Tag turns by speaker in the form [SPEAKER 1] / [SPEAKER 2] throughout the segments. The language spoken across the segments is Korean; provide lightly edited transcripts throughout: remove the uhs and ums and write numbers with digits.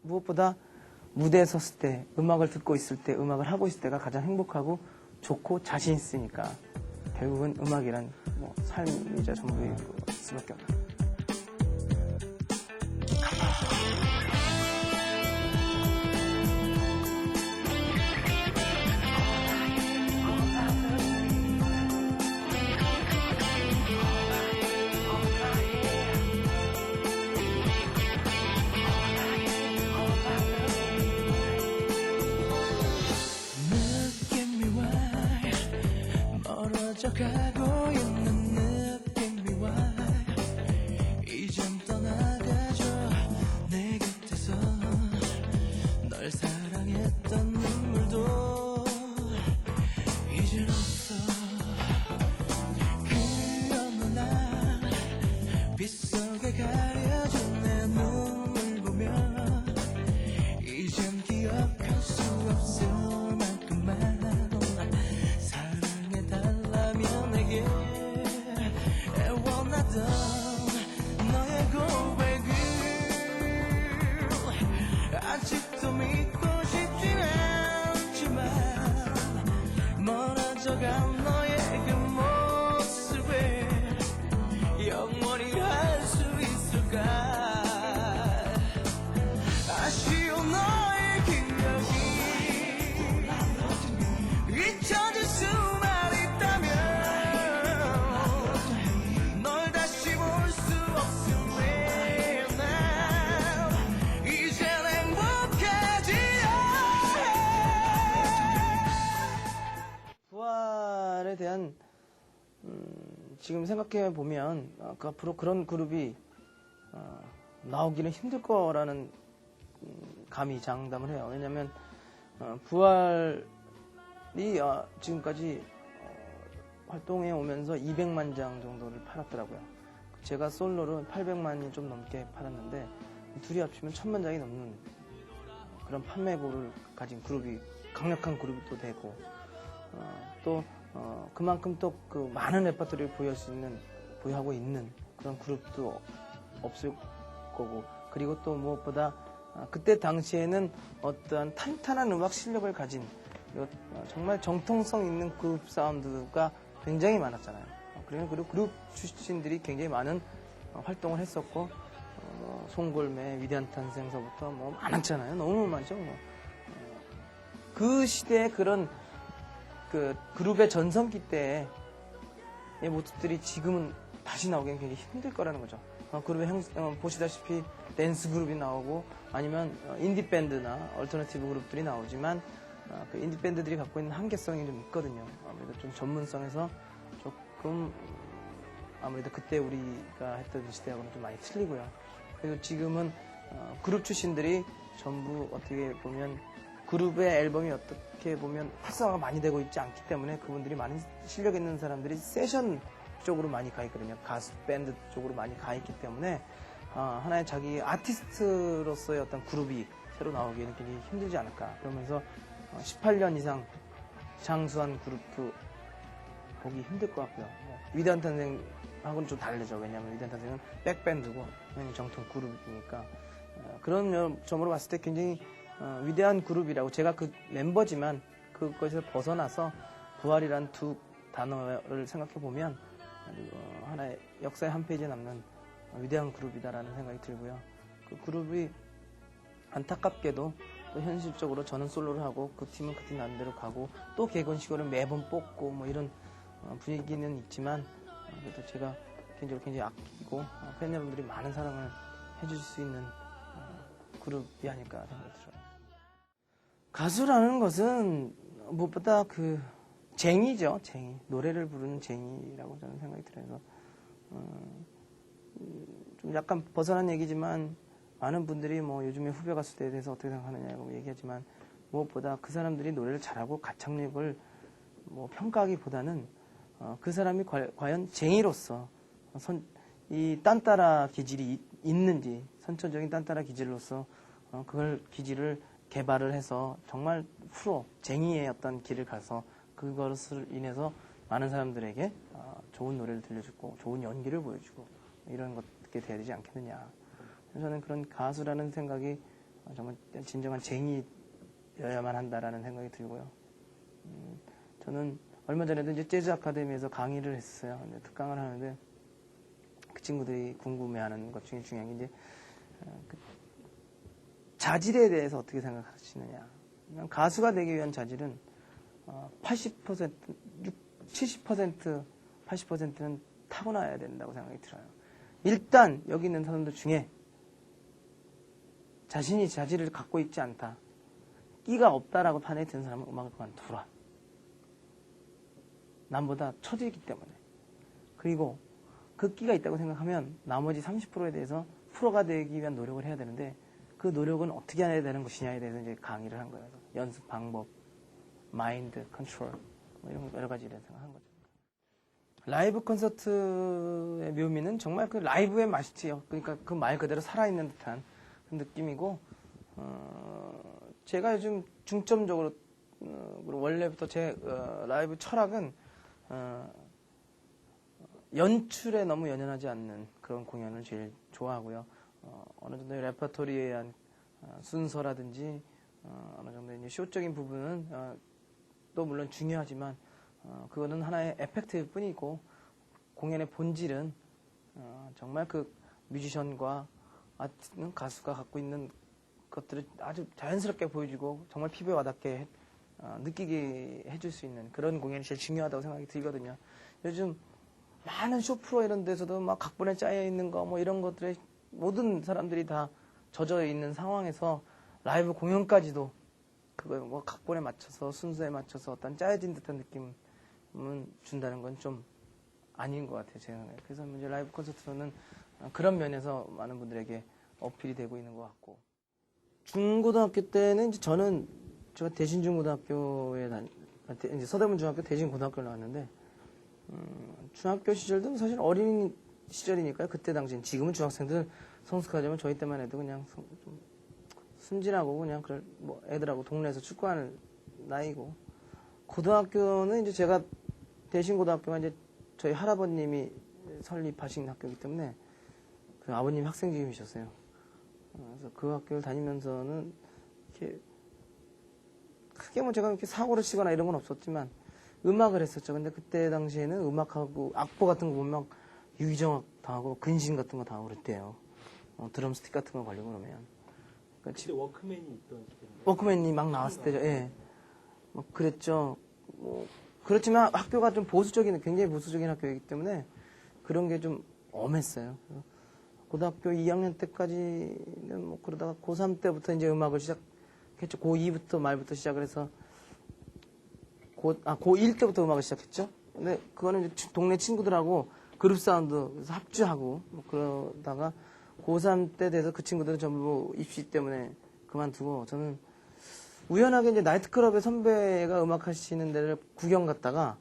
[SPEAKER 1] 무엇보다 무대에 섰을 때, 음악을 듣고 있을 때, 음악을 하고 있을 때가 가장 행복하고 좋고 자신 있으니까 결국은 음악이란 삶이자 전부일 수밖에 없다.
[SPEAKER 2] 가고 있는 느낌이 와 이젠 떠나가줘 내 곁에서 널 사랑했던 눈물도 이젠 없어 그 어느 날 빗속에 가려진 내 눈물 보면 이젠 기억할 수 없을 만큼만 너의 고백을 아직도 믿고 싶진 않지만 멀어져간 너의 그 모습에 영원히 할 수 있을까 아쉬운 너의 기억이 잊혀질 수만 있다면
[SPEAKER 1] 부활에 대한 지금 생각해 보면 앞으로 그런 그룹이 나오기는 힘들 거라는 감히 장담을 해요. 왜냐하면 부활이 지금까지 활동해 오면서 200만 장 정도를 팔았더라고요. 제가 솔로로 800만이 좀 넘게 팔았는데 둘이 합치면 1000만 장이 넘는 그런 판매고를 가진 그룹이 강력한 그룹이 또 되고 그만큼 또 그 많은 레퍼토리를 보유하고 있는 그런 그룹도 없을 거고, 그리고 또 무엇보다 그때 당시에는 어떠한 탄탄한 음악 실력을 가진 정말 정통성 있는 그룹 사운드가 굉장히 많았잖아요. 그리고 그룹 출신들이 굉장히 많은 활동을 했었고, 송골매, 위대한 탄생서부터 많았잖아요. 너무 많죠. 그 시대에 그런 그 그룹의 전성기 때의 모습들이 지금은 다시 나오기는 굉장히 힘들 거라는 거죠. 그룹에 보시다시피 댄스 그룹이 나오고 아니면 인디 밴드나 얼터너티브 그룹들이 나오지만 그 인디 밴드들이 갖고 있는 한계성이 좀 있거든요. 아무래도 좀 전문성에서 조금 아무래도 그때 우리가 했던 시대하고는 좀 많이 틀리고요. 그리고 지금은 그룹 출신들이 전부 어떻게 보면 그룹의 앨범이 어떻게 보면 활성화가 많이 되고 있지 않기 때문에 그분들이 많은 실력 있는 사람들이 세션 쪽으로 많이 가 있거든요. 가수, 밴드 쪽으로 많이 가 있기 때문에 하나의 자기 아티스트로서의 어떤 그룹이 새로 나오기에는 굉장히 힘들지 않을까. 그러면서 18년 이상 장수한 그룹도 보기 힘들 것 같고요. 위대한 탄생하고는 좀 다르죠. 왜냐하면 위대한 탄생은 백밴드고 정통 그룹이니까 그런 점으로 봤을 때 굉장히 위대한 그룹이라고, 제가 그 멤버지만 그것에서 벗어나서 부활이란 두 단어를 생각해 보면 하나의 역사의 한 페이지에 남는 위대한 그룹이다라는 생각이 들고요. 그 그룹이 안타깝게도 또 현실적으로 저는 솔로를 하고 그 팀은 그 팀 나름대로 가고 또 개건식으로 매번 뽑고 이런 분위기는 있지만 그래도 제가 개인적으로 굉장히 아끼고 팬 여러분들이 많은 사랑을 해주실 수 있는 그룹이 아닐까 생각이 들어요. 가수라는 것은 무엇보다 그 쟁이죠. 쟁이. 노래를 부르는 쟁이라고 저는 생각이 들어서 좀 약간 벗어난 얘기지만 많은 분들이 요즘에 후배 가수들에 대해서 어떻게 생각하느냐고 얘기하지만 무엇보다 그 사람들이 노래를 잘하고 가창력을 평가하기보다는 그 사람이 과연 쟁이로서 이 딴따라 기질이 있는지, 선천적인 딴따라 기질로서 그걸 기질을 개발을 해서 정말 쟁이의 어떤 길을 가서 그것을 인해서 많은 사람들에게 좋은 노래를 들려주고 좋은 연기를 보여주고 이런 것게 돼야 되지 않겠느냐. 저는 그런 가수라는 생각이 정말 진정한 쟁이여야만 한다라는 생각이 들고요. 저는 얼마 전에도 이제 재즈 아카데미에서 강의를 했어요. 근데 특강을 하는데 그 친구들이 궁금해하는 것 중에 중요한 게 이제 그 자질에 대해서 어떻게 생각하시느냐. 그냥 가수가 되기 위한 자질은 80%, 70%, 80%는 타고나야 된다고 생각이 들어요. 일단 여기 있는 사람들 중에 자신이 자질을 갖고 있지 않다, 끼가 없다라고 판단이 드는 사람은 음악을 그만두라. 남보다 처지기 때문에. 그리고 그 끼가 있다고 생각하면 나머지 30%에 대해서 프로가 되기 위한 노력을 해야 되는데 그 노력은 어떻게 해야 되는 것이냐에 대해서 이제 강의를 한 거예요. 연습 방법, 마인드 컨트롤, 뭐 이런 여러 가지를 생각한 거죠. 라이브 콘서트의 묘미는 정말 그 라이브의 맛이지요. 그러니까 그 말 그대로 살아있는 듯한 그 느낌이고, 제가 요즘 중점적으로 원래부터 제 라이브 철학은 연출에 너무 연연하지 않는 그런 공연을 제일 좋아하고요. 어느 정도의 레퍼토리에 의한 순서라든지 어느 정도의 이제 쇼적인 부분은 또 물론 중요하지만 그거는 하나의 에펙트일 뿐이고, 공연의 본질은 정말 그 뮤지션과 가수가 갖고 있는 것들을 아주 자연스럽게 보여주고 정말 피부에 와닿게 느끼게 해줄 수 있는 그런 공연이 제일 중요하다고 생각이 들거든요. 요즘 많은 쇼 프로 이런 데서도 막 각본에 짜여 있는 거 뭐 이런 것들에 모든 사람들이 다 젖어 있는 상황에서 라이브 공연까지도 그걸 뭐 각본에 맞춰서 순서에 맞춰서 어떤 짜여진 듯한 느낌은 준다는 건 좀 아닌 것 같아요, 제 생각에. 그래서 이제 라이브 콘서트로는 그런 면에서 많은 분들에게 어필이 되고 있는 것 같고. 중고등학교 때는 이제 제가 대신중고등학교에 이제 서대문 중학교 대신고등학교를 나왔는데, 중학교 시절도 사실 어린 시절이니까요. 그때 당시엔. 지금은 중학생들 성숙하자면 저희 때만 해도 그냥 좀 순진하고 그냥 뭐 애들하고 동네에서 축구하는 나이고, 고등학교는 이제 제가 대신고등학교가 이제 저희 할아버님이 설립하신 학교이기 때문에 그 아버님이 학생주임이셨어요. 그래서 그 학교를 다니면서는 이렇게 크게 뭐 제가 이렇게 사고를 치거나 이런 건 없었지만 음악을 했었죠. 근데 그때 당시에는 음악하고 악보 같은 거 보면 막 유기정학 당하고 근신 같은 거 당하고 그랬대요. 드럼 스틱 같은 거 걸리고 그러면. 그러니까
[SPEAKER 3] 그때 워크맨이 있던 시대인가요?
[SPEAKER 1] 워크맨이 막 나왔을 때죠. 예. 뭐 그랬죠. 뭐 그렇지만 학교가 좀 굉장히 보수적인 학교이기 때문에 그런 게 좀 엄했어요. 고등학교 2학년 때까지는 뭐 그러다가 고3 때부터 이제 음악을 시작했죠. 고2부터 말부터 시작을 해서 고1 때부터 음악을 시작했죠. 근데 그거는 이제 동네 친구들하고 그룹 사운드 그래서 합주하고 뭐 그러다가 고3 때 돼서 그 친구들은 전부 입시 때문에 그만두고 저는 우연하게 이제 나이트클럽에 선배가 음악 하시는 데를 구경 갔다가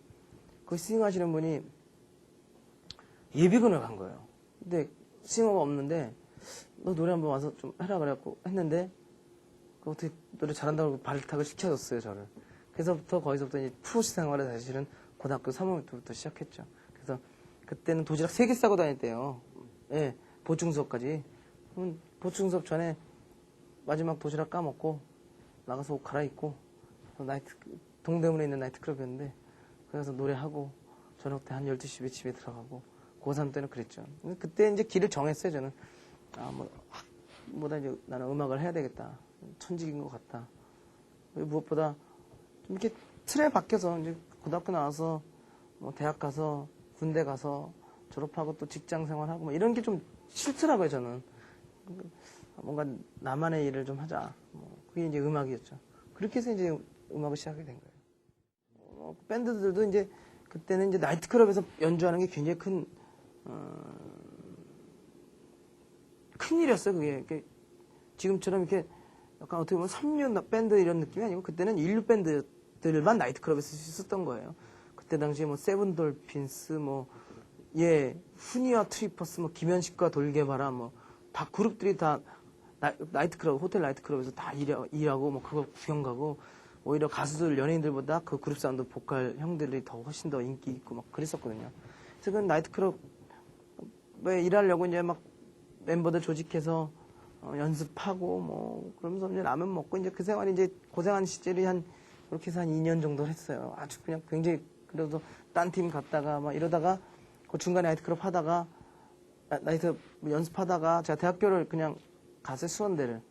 [SPEAKER 1] 그 스윙하시는 분이 예비군을 간 거예요. 근데 싱어가 없는데 너 노래 한번 와서 좀 해라 그래갖고 했는데 어떻게 노래 잘한다고 발탁을 시켜줬어요, 저를. 그래서부터 거기서부터 이제 프로 생활을 사실은 고등학교 3학년부터 시작했죠. 그래서 그때는 도시락 3개 싸고 다녔대요. 예, 보충 수업까지. 보충 수업 전에 마지막 도시락 까먹고 나가서 옷 갈아입고 동대문에 있는 나이트클럽이었는데 거기서 노래하고 저녁 때 한 12시에 집에 들어가고 고3 때는 그랬죠. 그때 이제 길을 정했어요, 저는. 학보다 이제 나는 음악을 해야 되겠다. 천직인 것 같다. 무엇보다 좀 이렇게 틀에 박혀서 이제 고등학교 나와서 뭐 대학 가서 군대 가서 졸업하고 또 직장 생활하고 뭐 이런 게 좀 싫더라고요, 저는. 뭔가 나만의 일을 좀 하자. 그게 이제 음악이었죠. 그렇게 해서 이제 음악을 시작하게 된 거예요. 밴드들도 이제 그때는 이제 나이트클럽에서 연주하는 게 굉장히 큰 일이었어요, 그게. 지금처럼 이렇게 약간 어떻게 보면 3류 밴드 이런 느낌이 아니고 그때는 1류 밴드들만 나이트클럽에서 썼던 거예요. 그때 당시에 뭐 세븐돌핀스, 후니와 트리퍼스, 김현식과 돌개바라, 다 그룹들이 다 나이트클럽, 호텔 나이트클럽에서 다 일하고, 그거 구경 가고, 오히려 가수들, 연예인들보다 그 그룹 사운드 보컬 형들이 훨씬 더 인기 있고 막 그랬었거든요. 그래서 그 나이트클럽에 일하려고 이제 막 멤버들 조직해서 연습하고 뭐 그러면서 이제 라면 먹고 이제 그 생활이 이제 고생한 시절이 한 그렇게 해서 한 2년 정도 했어요. 아주 그냥 굉장히 그래도 딴 팀 갔다가 막 이러다가 그 중간에 나이트클럽 하다가 나이트 연습하다가 제가 대학교를 그냥 갔어요. 수원대를.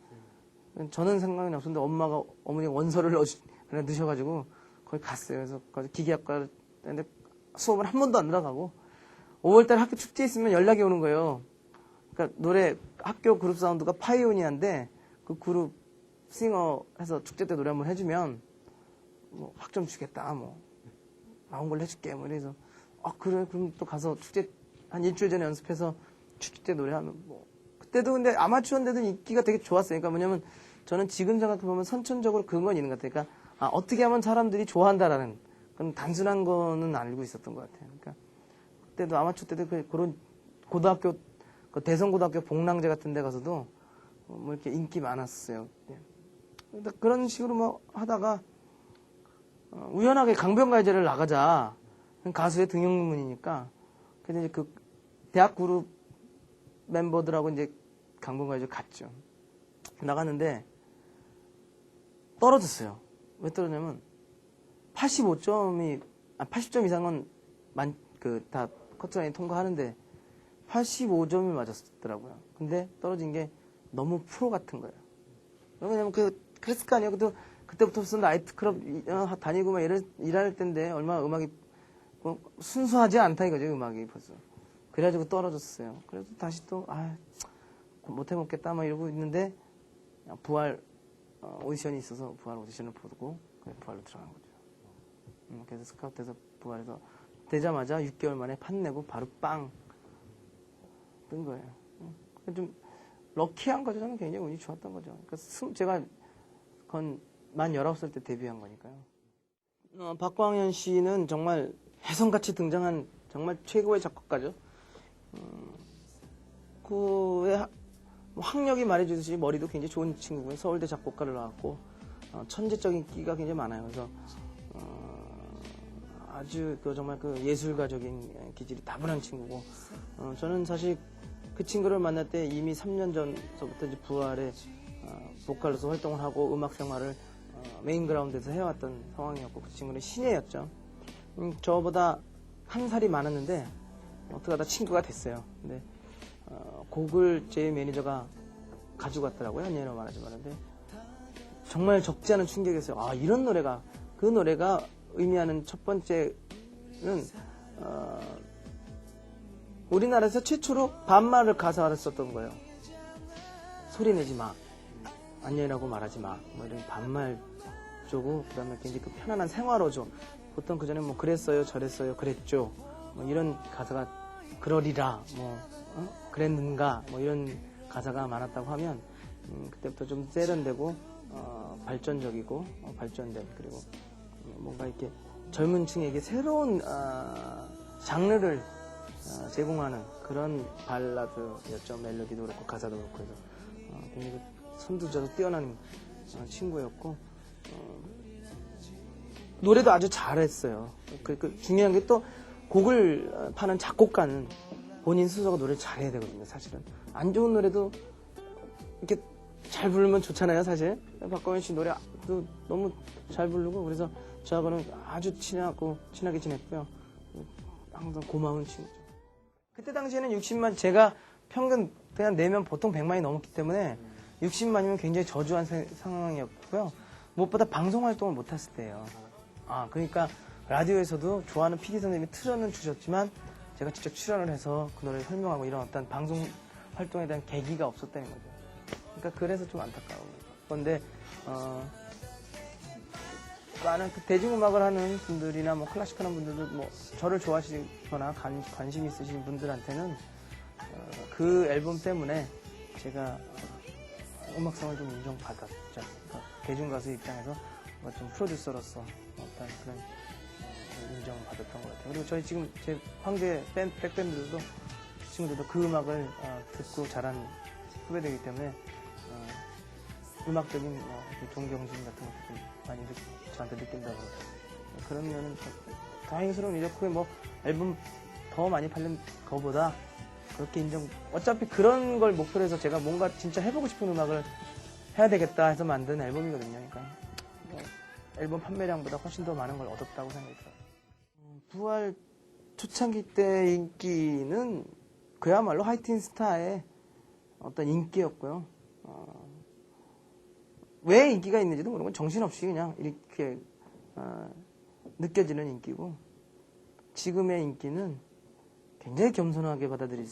[SPEAKER 1] 저는 생각이 없었는데 어머니 원서를 그냥 넣으셔가지고 거기 갔어요. 그래서 거기 기계학과를 했는데 수업을 한 번도 안 들어가고 5월달 학교 축제 있으면 연락이 오는 거예요. 그러니까 노래 학교 그룹 사운드가 파이오니아인데 그 그룹 싱어 해서 축제 때 노래 한번 해주면 뭐 학점 주겠다 뭐 나온 걸 해줄게 뭐 이래서 그래 그럼 또 가서 축제 한 일주일 전에 연습해서 축제 때 노래하면 뭐 그때도 근데 아마추어인데도 인기가 되게 좋았어요. 그러니까 뭐냐면 저는 지금 생각해보면 선천적으로 그런 건 있는 것 같아요. 그러니까 어떻게 하면 사람들이 좋아한다라는 그런 단순한 거는 알고 있었던 것 같아요. 그러니까 그때도 아마추어 때도 그런 고등학교 그 대성고등학교 복랑제 같은 데 가서도 뭐 이렇게 인기 많았어요. 예. 그런 식으로 뭐 하다가 우연하게 강변가요제를 나가자. 가수의 등용문이니까. 그래서 이제 그 대학 그룹 멤버들하고 이제 강변가요제 갔죠. 나갔는데 떨어졌어요. 왜 떨어졌냐면 80점 이상은 다 커트라인 통과하는데 85점이 맞았더라고요. 근데 떨어진 게 너무 프로 같은 거예요. 왜냐면 그랬을 거 아니에요. 그때부터 무슨 나이트클럽 다니고 막 일할 때인데 얼마나 음악이 순수하지 않다 이거죠. 음악이 벌써. 그래가지고 떨어졌어요. 그래서 다시 또 못해먹겠다 막 이러고 있는데 부활 오디션이 있어서 부활 오디션을 보고 부활로 들어간 거죠. 그래서 스카우트에서 부활해서 되자마자 6개월 만에 판 내고 바로 빵 뜬 거예요. 좀 럭키한 거죠. 저는 굉장히 운이 좋았던 거죠. 그러니까 제가 만 19살 때 데뷔한 거니까요. 박광현 씨는 정말 혜성같이 등장한 정말 최고의 작곡가죠. 그의 학력이 말해주듯이 머리도 굉장히 좋은 친구고요. 서울대 작곡가를 나왔고 천재적인 끼가 굉장히 많아요. 그래서 아주 정말 예술가적인 기질이 다분한 친구고 저는 사실 그 친구를 만날 때 이미 3년 전서부터 이제 부활의 보컬로서 활동을 하고 음악 생활을 메인 그라운드에서 해왔던 상황이었고 그 친구는 신예였죠. 저보다 한 살이 많았는데 어떻게 하다 친구가 됐어요. 근데 곡을 제 매니저가 가지고 왔더라고요. 한예로 말하지만. 근데 정말 적지 않은 충격이었어요. 이런 노래가 그 노래가 의미하는 첫 번째는 우리나라에서 최초로 반말을 가사를 썼던 거예요. 소리내지 마, 안녕이라고 말하지 마, 뭐 이런 반말 쪼고 그다음에 굉장히 편안한 생활어조. 보통 그 전에 뭐 그랬어요, 저랬어요, 그랬죠, 뭐 이런 가사가 그러리라, 뭐 그랬는가, 뭐 이런 가사가 많았다고 하면 그때부터 좀 세련되고 발전적이고 발전된 그리고 뭔가 이렇게 젊은 층에게 새로운 장르를 제공하는 그런 발라드였죠. 멜로디도 그렇고 가사도 그렇고 해서 굉장히 선두적으로 뛰어난 친구였고 노래도 아주 잘했어요. 중요한 게 또 곡을 파는 작곡가는 본인 스스로가 노래를 잘해야 되거든요. 사실은 안 좋은 노래도 이렇게 잘 부르면 좋잖아요. 사실 박광현 씨 노래도 너무 잘 부르고 그래서 저하고는 아주 친하게 지냈고요. 항상 고마운 친구죠. 그때 당시에는 60만, 제가 평균 그냥 내면 보통 100만이 넘었기 때문에 60만이면 굉장히 저조한 상황이었고요. 무엇보다 방송 활동을 못했을 때예요. 그러니까 라디오에서도 좋아하는 PD 선생님이 틀어는 주셨지만 제가 직접 출연을 해서 그 노래를 설명하고 이런 어떤 방송 활동에 대한 계기가 없었다는 거죠. 그러니까 그래서 좀 안타까운 건데 많은 대중음악을 하는 분들이나 뭐 클래식 하는 분들도 뭐 저를 좋아하시거나 관심 있으신 분들한테는 그 앨범 때문에 제가 음악성을 좀 인정받았죠. 그러니까 대중가수 입장에서 좀 프로듀서로서 어떤 그런 인정을 받았던 것 같아요. 그리고 저희 지금 제 황제 백밴드들도 친구들도 그 음악을 듣고 자란 후배들이기 때문에 음악적인 동경심 같은 것도 많이 저한테 느낀다고 그런 면은 다행스러운 일이었고 뭐 앨범 더 많이 팔린 거보다 그렇게 어차피 그런 걸 목표로 해서 제가 뭔가 진짜 해보고 싶은 음악을 해야 되겠다 해서 만든 앨범이거든요. 그러니까 뭐 앨범 판매량보다 훨씬 더 많은 걸 얻었다고 생각이 들어요. 부활 초창기 때 인기는 그야말로 하이틴 스타의 어떤 인기였고요. 왜 인기가 있는지도 모르고 정신없이 그냥 이렇게 느껴지는 인기고, 지금의 인기는 굉장히 겸손하게 받아들일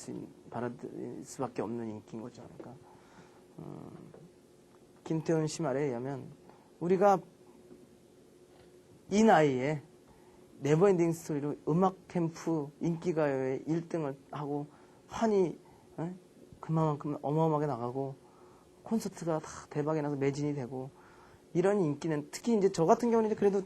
[SPEAKER 1] 수밖에 없는 인기인 거죠. 그러니까 김태훈 씨 말에 의하면 우리가 이 나이에 네버엔딩 스토리로 음악 캠프 인기가요에 1등을 하고 판이 그만큼 어마어마하게 나가고 콘서트가 다 대박이 나서 매진이 되고, 이런 인기는 특히 이제 저 같은 경우는 이제 그래도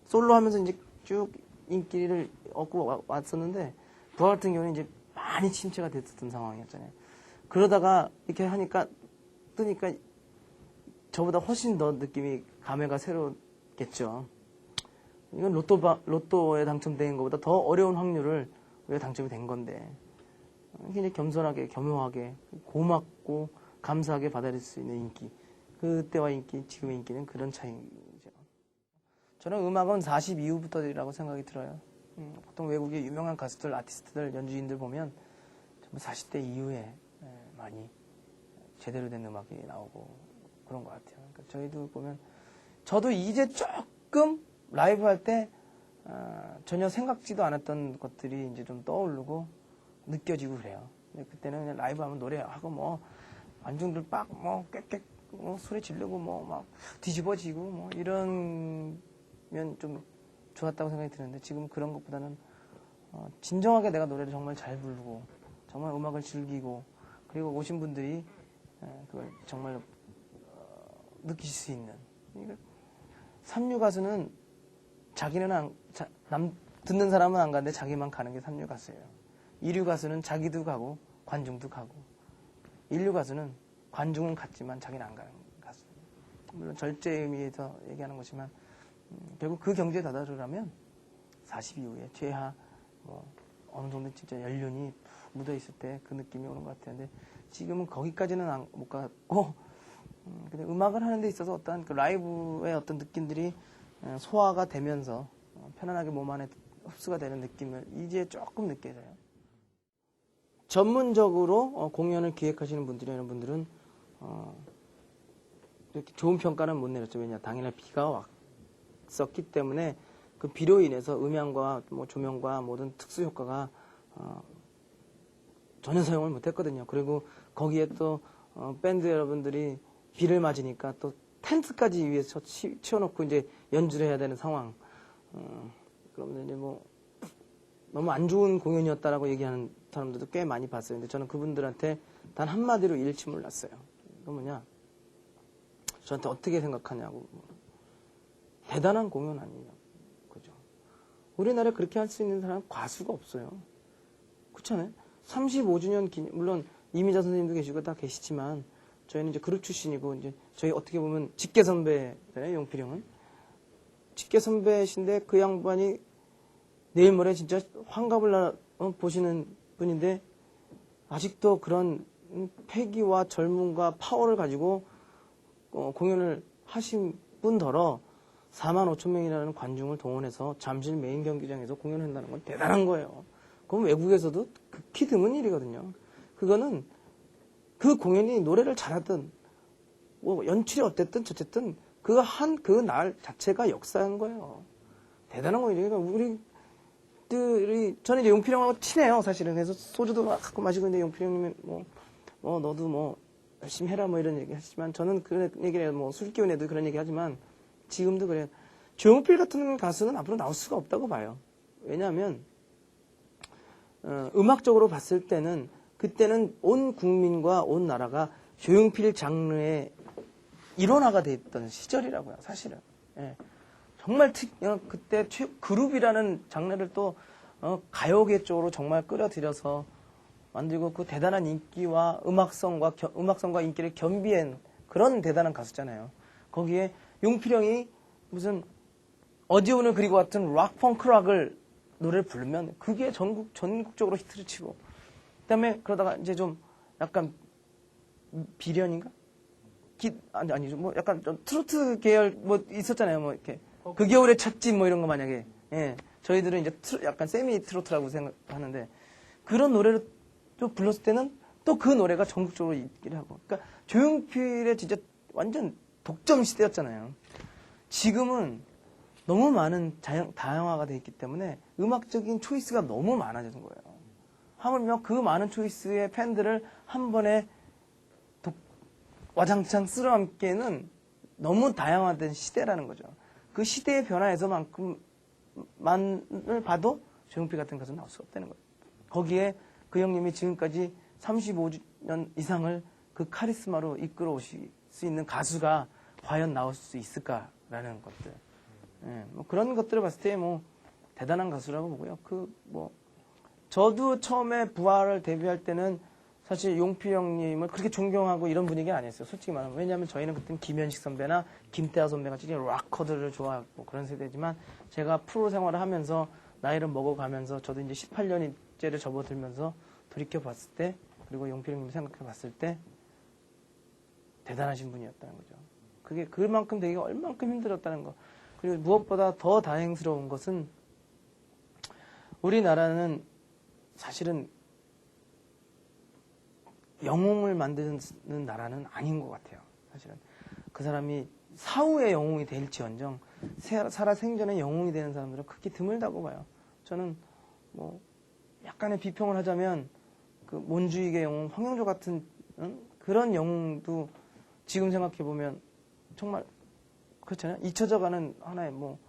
[SPEAKER 1] 솔로 하면서 이제 쭉 인기를 얻고 왔었는데, 부활 같은 경우는 이제 많이 침체가 됐었던 상황이었잖아요. 그러다가 이렇게 하니까 뜨니까 저보다 훨씬 더 느낌이 감회가 새롭겠죠. 이건 로또에 당첨된 것보다 더 어려운 확률을 우리가 당첨이 된 건데, 굉장히 겸손하게, 겸허하게, 고맙고 감사하게 받아들일 수 있는 인기. 그때와 인기, 지금의 인기는 그런 차이죠. 저는 음악은 40 이후부터라고 생각이 들어요. 보통 외국의 유명한 가수들, 아티스트들, 연주인들 보면 전부 40대 이후에 많이 제대로 된 음악이 나오고 그런 것 같아요. 그러니까 저희도 보면, 저도 이제 조금 라이브 할 때 전혀 생각지도 않았던 것들이 이제 좀 떠오르고 느껴지고 그래요. 근데 그때는 그냥 라이브 하면 노래하고 뭐 관중들 꽥꽥 소리 지르고 막 뒤집어지고 뭐 이러면 좀 좋았다고 생각이 드는데, 지금 그런 것보다는 진정하게 내가 노래를 정말 잘 부르고 정말 음악을 즐기고, 그리고 오신 분들이 그걸 정말 느끼실 수 있는, 삼류 가수는 자기는 듣는 사람은 안 가는데 자기만 가는 게 삼류 가수예요. 이류 가수는 자기도 가고 관중도 가고, 일류 가수는 관중은 갔지만 자기는 안 가는 가수. 물론 절제의 의미에서 얘기하는 거지만 결국 그 경지에 다다르려면 40 이후에 최하 어느 정도 진짜 연륜이 묻어 있을 때 그 느낌이 오는 것 같아요. 근데 지금은 거기까지는 못 갔고, 근데 음악을 하는 데 있어서 어떤 그 라이브의 어떤 느낌들이 소화가 되면서 편안하게 몸 안에 흡수가 되는 느낌을 이제 조금 느껴져요. 전문적으로 공연을 기획하시는 분들이나 이런 분들은 이렇게 좋은 평가는 못 내렸죠. 왜냐, 당일날 비가 왔었기 때문에 그 비로 인해서 음향과 조명과 모든 특수 효과가 전혀 사용을 못했거든요. 그리고 거기에 또 밴드 여러분들이 비를 맞으니까 또 텐트까지 위에서 치워놓고 이제 연주를 해야 되는 상황. 그러면 이제 너무 안 좋은 공연이었다라고 얘기하는 사람들도 꽤 많이 봤어요. 근데 저는 그분들한테 단 한마디로 일침을 놨어요. 그건 뭐냐, 저한테 어떻게 생각하냐고. 대단한 공연 아니에요. 그죠? 우리나라에 그렇게 할 수 있는 사람은 가수가 없어요. 그렇잖아요? 35주년 기념, 물론 이미자 선생님도 계시고 다 계시지만, 저희는 이제 그룹 출신이고, 이제 저희 어떻게 보면 직계 선배잖아요, 용필 형은. 직계 선배신데 그 양반이 내일 모레 진짜 환갑을 보시는 분인데, 아직도 그런 패기와 젊음과 파워를 가지고 공연을 하신 분더러 4만 5천 명이라는 관중을 동원해서 잠실 메인 경기장에서 공연을 한다는 건 대단한 거예요. 그건 외국에서도 극히 드문 일이거든요. 그거는 그 공연이 노래를 잘하든 연출이 어땠든 저쨌든 그 날 자체가 역사인 거예요. 대단한 거예요. 그러니까 저는 이제 용필 형하고 친해요, 사실은. 그래서 소주도 막 갖고 마시고 있는데 용필 형님이 너도 열심히 해라 이런 얘기 하시지만, 저는 그런 얘기를 술 기운 애도 그런 얘기 하지만 지금도 그래요. 조용필 같은 가수는 앞으로 나올 수가 없다고 봐요. 왜냐하면 음악적으로 봤을 때는 그때는 온 국민과 온 나라가 조용필 장르의 일원화가 돼 있던 시절이라고요, 사실은. 예. 정말 그때 그룹이라는 장르를 또 가요계 쪽으로 정말 끌어들여서 만들고, 그 대단한 인기와 음악성과 인기를 겸비한 그런 대단한 가수잖아요. 거기에 용필 형이 무슨 어디오늘 그리고 같은 락 펑크락을 노래를 부르면 그게 전국적으로 히트를 치고, 그다음에 그러다가 이제 좀 약간 비련인가? 아니죠. 뭐 약간 좀 트로트 계열 뭐 있었잖아요. 뭐 이렇게 그 겨울의 첫집 뭐 이런 거 만약에 예 저희들은 이제 약간 세미 트로트라고 생각하는데 그런 노래를 또 불렀을 때는 또 그 노래가 전국적으로 있기를 하고 그러니까 조용필의 진짜 완전 독점 시대였잖아요. 지금은 너무 많은 다양화가 돼 있기 때문에 음악적인 초이스가 너무 많아지는 거예요. 하물며 그 많은 초이스의 팬들을 한 번에 와장창 쓸어안기에는 너무 다양화된 시대라는 거죠. 그 시대의 변화에서만큼만을 봐도 조용필 같은 가수는 나올 수 없다는 거예요. 거기에 그 형님이 지금까지 35년 이상을 그 카리스마로 이끌어 오실 수 있는 가수가 과연 나올 수 있을까라는 것들. 예, 뭐 그런 것들을 봤을 때 뭐 대단한 가수라고 보고요. 저도 처음에 부활을 데뷔할 때는 사실 용필 형님을 그렇게 존경하고 이런 분위기는 아니었어요. 솔직히 말하면. 왜냐하면 저희는 그때는 김현식 선배나 김태하 선배같이 락커들을 좋아하고 그런 세대지만 제가 프로 생활을 하면서 나이를 먹어가면서 저도 이제 18년째를 접어들면서 돌이켜봤을 때 그리고 용필 형님 생각해봤을 때 대단하신 분이었다는 거죠. 그게 그만큼 되기가 얼만큼 힘들었다는 거. 그리고 무엇보다 더 다행스러운 것은 우리나라는 사실은 영웅을 만드는 나라는 아닌 것 같아요. 사실은 그 사람이 사후의 영웅이 될지언정 살아 생전에 영웅이 되는 사람들은 극히 드물다고 봐요. 저는 뭐 약간의 비평을 하자면 그 몬주익의 영웅 황영조 같은 그런 영웅도 지금 생각해 보면 정말 그렇잖아요. 잊혀져가는 하나의 뭐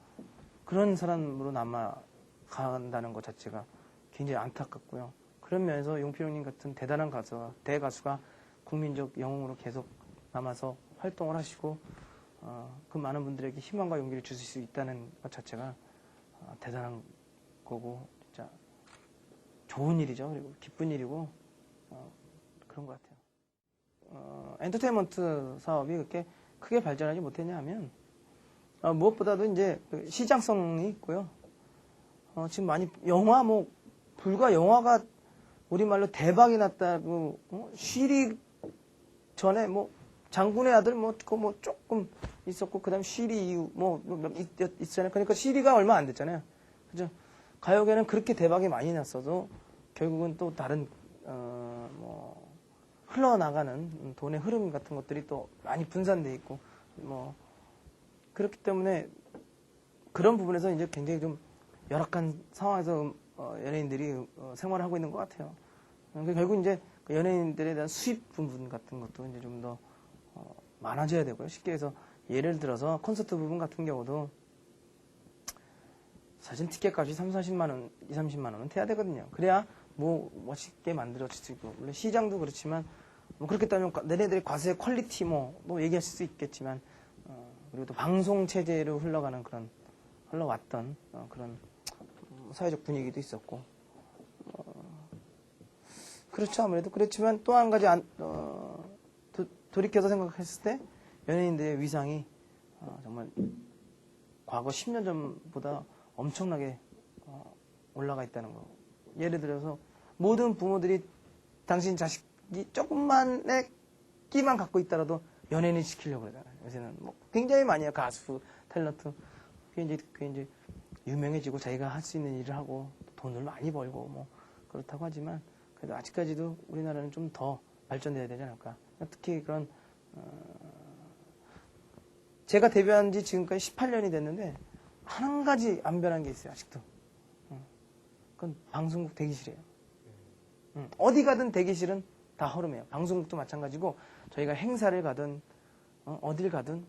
[SPEAKER 1] 그런 사람으로 남아간다는 것 자체가 굉장히 안타깝고요. 그런 면에서 용필 형님 같은 대단한 가수가 대가수가 국민적 영웅으로 계속 남아서 활동을 하시고 그 많은 분들에게 희망과 용기를 주실 수 있다는 것 자체가 대단한 거고 진짜 좋은 일이죠. 그리고 기쁜 일이고 그런 것 같아요. 엔터테인먼트 사업이 그렇게 크게 발전하지 못했냐 하면 무엇보다도 이제 그 시장성이 있고요. 지금 많이 영화 뭐 불과 영화가 우리말로 대박이 났다고 쉬리 전에 뭐 장군의 아들 그거 뭐 조금 있었고 그다음 쉬리 이후 있잖아요. 그러니까 쉬리가 얼마 안 됐잖아요. 그죠? 가요계는 그렇게 대박이 많이 났어도 결국은 또 다른 뭐 흘러나가는 돈의 흐름 같은 것들이 또 많이 분산돼 있고 뭐 그렇기 때문에 그런 부분에서 이제 굉장히 좀 열악한 상황에서 연예인들이 생활을 하고 있는 것 같아요. 그러니까 결국 이제 그 연예인들에 대한 수입 부분 같은 것도 이제 좀 더 많아져야 되고요. 쉽게 해서 예를 들어서 콘서트 부분 같은 경우도 사실 티켓 값이 30만 원, 30만 원은 돼야 되거든요. 그래야 뭐 멋있게 만들어질 수 있고 물론 시장도 그렇지만 뭐 그렇게 따지면 너네들의 과수의 퀄리티 뭐 얘기하실 수 있겠지만 그리고 또 방송 체제로 흘러왔던 그런 사회적 분위기도 있었고 그렇죠. 아무래도 그렇지만 또 한 가지 돌이켜서 생각했을 때 연예인들의 위상이 정말 과거 10년 전보다 엄청나게 올라가 있다는 거. 예를 들어서 모든 부모들이 당신 자식이 조금만의 끼만 갖고 있더라도 연예인을 시키려고 그러잖아요. 요새는 뭐 굉장히 많이 해요. 가수, 탤런트. 그게 이제 유명해지고 자기가 할 수 있는 일을 하고 돈을 많이 벌고 뭐 그렇다고 하지만 그래도 아직까지도 우리나라는 좀 더 발전돼야 되지 않을까. 특히 그런 제가 데뷔한 지 지금까지 18년이 됐는데 한 가지 안 변한 게 있어요. 아직도. 그건 방송국 대기실이에요. 어디 가든 대기실은 다 허름해요. 방송국도 마찬가지고 저희가 행사를 가든 어딜 가든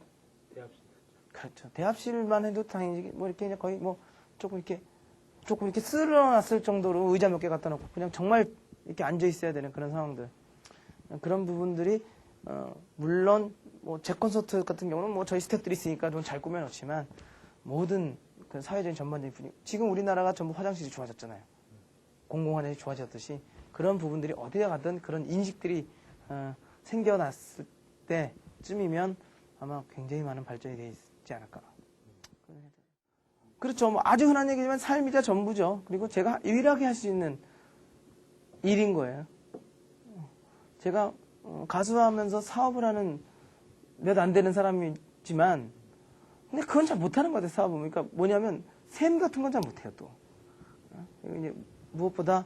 [SPEAKER 3] 대합실.
[SPEAKER 1] 그렇죠. 대합실만 해도 당연히 뭐 이렇게 그냥 거의 뭐 조금 이렇게 쓸어놨을 정도로 의자 몇 개 갖다 놓고 그냥 정말 이렇게 앉아 있어야 되는 그런 상황들. 그런 부분들이 물론 뭐 제 콘서트 같은 경우는 뭐 저희 스태프들이 있으니까 좀 잘 꾸며놓지만 모든 그 사회적인 전반적인 분위기. 지금 우리나라가 전부 화장실이 좋아졌잖아요. 공공화장실이 좋아졌듯이 그런 부분들이 어디에 가든 그런 인식들이 생겨났을 때쯤이면 아마 굉장히 많은 발전이 되지 않을까. 그렇죠. 뭐 아주 흔한 얘기지만 삶이자 전부죠. 그리고 제가 유일하게 할 수 있는 일인 거예요. 제가 가수하면서 사업을 하는 몇 안 되는 사람이지만 근데 그건 잘 못하는 것 같아요. 사업은. 그러니까 뭐냐면 셈 같은 건 잘 못해요 또. 이제 무엇보다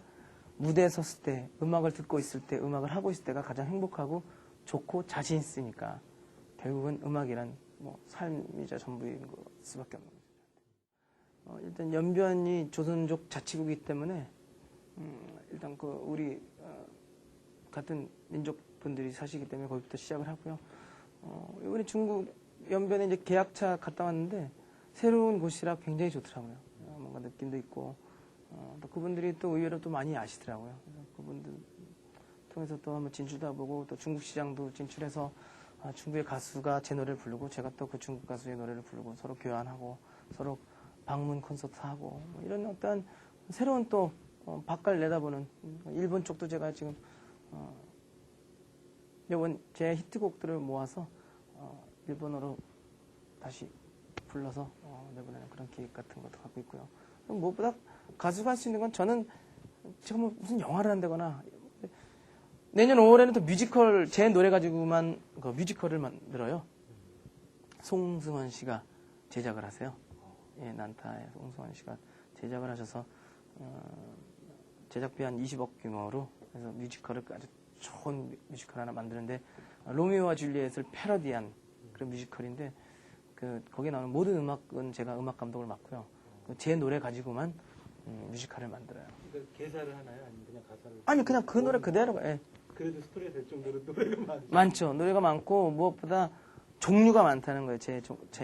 [SPEAKER 1] 무대에 섰을 때 음악을 듣고 있을 때 음악을 하고 있을 때가 가장 행복하고 좋고 자신 있으니까 결국은 음악이란 뭐 삶이자 전부인 것 수밖에 없는 거죠. 일단 연변이 조선족 자치구이기 때문에 일단 그 우리 같은 민족 분들이 사시기 때문에 거기부터 시작을 하고요. 이번에 중국 연변에 이제 계약차 갔다 왔는데 새로운 곳이라 굉장히 좋더라고요. 뭔가 느낌도 있고 또 그분들이 또 의외로 또 많이 아시더라고요. 그래서 그분들 통해서 또 한번 진출도 해보고 또 중국 시장도 진출해서 중국의 가수가 제 노래를 부르고 제가 또 그 중국 가수의 노래를 부르고 서로 교환하고 서로 방문 콘서트 하고 뭐 이런 어떤 새로운 또 밖을 내다보는 일본 쪽도 제가 지금 이번 제 히트곡들을 모아서 일본어로 다시 불러서 내보내는 그런 계획 같은 것도 갖고 있고요. 무엇보다 가수가 할 수 있는 건 저는 제가 뭐 무슨 영화를 한다거나 내년 5월에는 또 뮤지컬 제 노래 가지고만 그 뮤지컬을 만들어요. 송승헌 씨가 제작을 하세요. 예, 난타에 송승헌 씨가 제작을 하셔서 제작비 한 20억 규모로 해서 뮤지컬을 아주 좋은 뮤지컬 하나 만드는데 로미오와 줄리엣을 패러디한 그런 뮤지컬인데 거기에 나오는 모든 음악은 제가 음악 감독을 맡고요. 제 노래 가지고만 뮤지컬을 만들어요.
[SPEAKER 3] 그러니까 개사를 하나요? 아니면 그냥 가사를?
[SPEAKER 1] 아니 그냥 그 노래 그대로. 예.
[SPEAKER 3] 그래도 스토리가 될 정도로 노래가 많죠.
[SPEAKER 1] 많죠. 노래가 많고 무엇보다 종류가 많다는 거예요. 제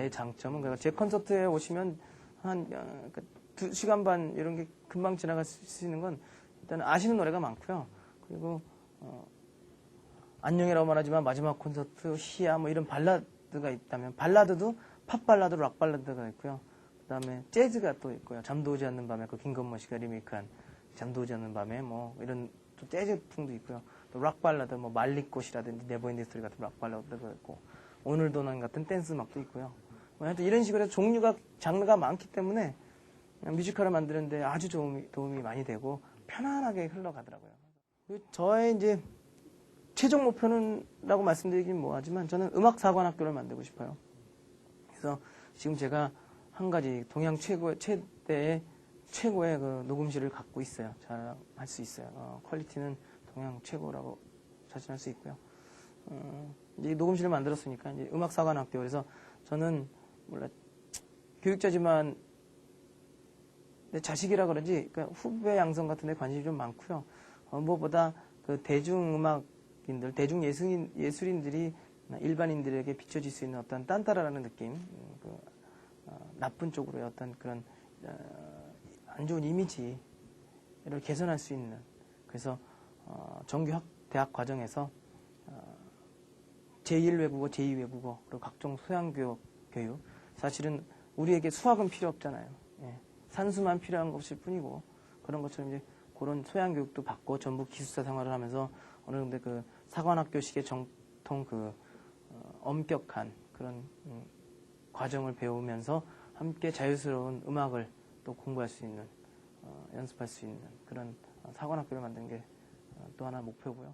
[SPEAKER 1] 장점은. 그러니까 제 콘서트에 오시면 한 2시간 반 이런 게 금방 지나갈 수 있는 건 일단 아시는 노래가 많고요. 그리고 안녕이라고 말하지만 마지막 콘서트, 희야 뭐 이런 발라드가 있다면 발라드도 팝 발라드, 락 발라드가 있고요. 그다음에 재즈가 또 있고요. 잠도 오지 않는 밤에 그 김건모 씨가 리메이크한 잠도 오지 않는 밤에 뭐 이런 또 재즈풍도 있고요. 또 락 발라드 뭐 말리꽃이라든지 네버엔딩 스토리 같은 락 발라드가 있고 오늘도 난 같은 댄스 음악도 있고요. 뭐 하여튼 이런 식으로 해서 종류가 장르가 많기 때문에 뮤지컬을 만드는데 아주 도움이 많이 되고 편안하게 흘러가더라고요. 저의 이제 최종 목표는라고 말씀드리긴 뭐하지만 저는 음악사관학교를 만들고 싶어요. 그래서 지금 제가 한 가지 동양 최대의 최고의 그 녹음실을 갖고 있어요. 잘 할 수 있어요. 퀄리티는 동양 최고라고 자신할 수 있고요. 이제 녹음실을 만들었으니까 이제 음악사관학교. 그래서 저는 몰라 교육자지만 내 자식이라 그런지 그러니까 후배 양성 같은 데 관심이 좀 많고요. 무엇보다 그 대중음악인들, 대중예술인들이 일반인들에게 비춰질 수 있는 어떤 딴따라라는 느낌, 나쁜 쪽으로의 어떤 그런 안 좋은 이미지를 개선할 수 있는, 그래서 정규 대학 과정에서 제1외국어, 제2외국어, 그리고 각종 소양교육, 사실은 우리에게 수학은 필요 없잖아요. 예. 산수만 필요한 것일 뿐이고, 그런 것처럼 이제 그런 소양교육도 받고 전부 기숙사 생활을 하면서 어느 정도 그 사관학교식의 정통 엄격한 그런 과정을 배우면서 함께 자유스러운 음악을 또 공부할 수 있는, 연습할 수 있는 그런 사관학교를 만든 게 또 하나 목표고요.